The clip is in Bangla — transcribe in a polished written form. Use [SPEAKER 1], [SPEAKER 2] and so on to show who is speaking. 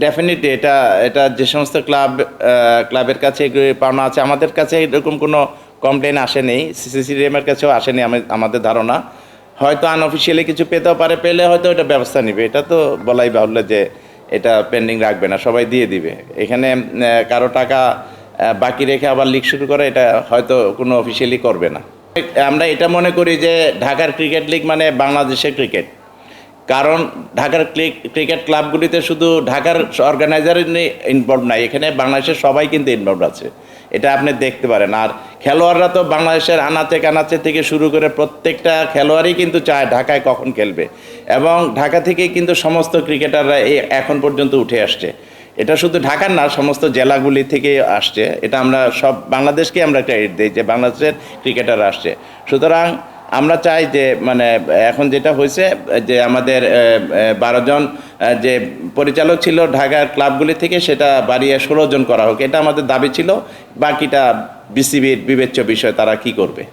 [SPEAKER 1] ডেফিনিটলি এটা এটা যে সমস্ত ক্লাবের কাছে পাওনা আছে, আমাদের কাছে এরকম কোনো কমপ্লেন আসেনি, সিসিডিএমের কাছেও আসেনি আমাদের ধারণা। হয়তো আনঅফিসিয়ালি কিছু পেতেও পারে, পেলে হয়তো এটা ব্যবস্থা নিবে। এটা তো বলাই বাহুল্য যে এটা পেন্ডিং রাখবে না, সবাই দিয়ে দিবে। এখানে কারো টাকা বাকি রেখে আবার লিগ শুরু করে, এটা হয়তো কোনো অফিসিয়ালি করবে না। আমরা এটা মনে করি যে ঢাকার ক্রিকেট লিগ মানে বাংলাদেশের ক্রিকেট। কারণ ঢাকার ক্রিকেট ক্লাবগুলিতে শুধু ঢাকার অর্গানাইজার ইনভলভ নাই, এখানে বাংলাদেশের সবাই কিন্তু ইনভলভ আছে, এটা আপনি দেখতে পারেন। আর খেলোয়াড়রা তো বাংলাদেশের আনাচে কানাচে থেকে শুরু করে প্রত্যেকটা খেলোয়াড়ই কিন্তু চায় ঢাকায় কখন খেলবে, এবং ঢাকা থেকেই কিন্তু সমস্ত ক্রিকেটাররা এখন পর্যন্ত উঠে আসছে। এটা শুধু ঢাকার না, সমস্ত জেলাগুলি থেকে আসছে। এটা আমরা সব বাংলাদেশকে আমরা ক্রেডিট দিই যে বাংলাদেশের ক্রিকেটার আসছে। সুতরাং আমরা চাই যে মানে এখন যেটা হয়েছে যে আমাদের 12 জন যে পরিচালক ছিল ঢাকার ক্লাবগুলি থেকে, সেটা বাড়িয়ে 16 জন করা হোক, এটা আমাদের দাবি ছিল। বাকিটা বিসিবির বিবেচ্য বিষয়, তারা কি করবে।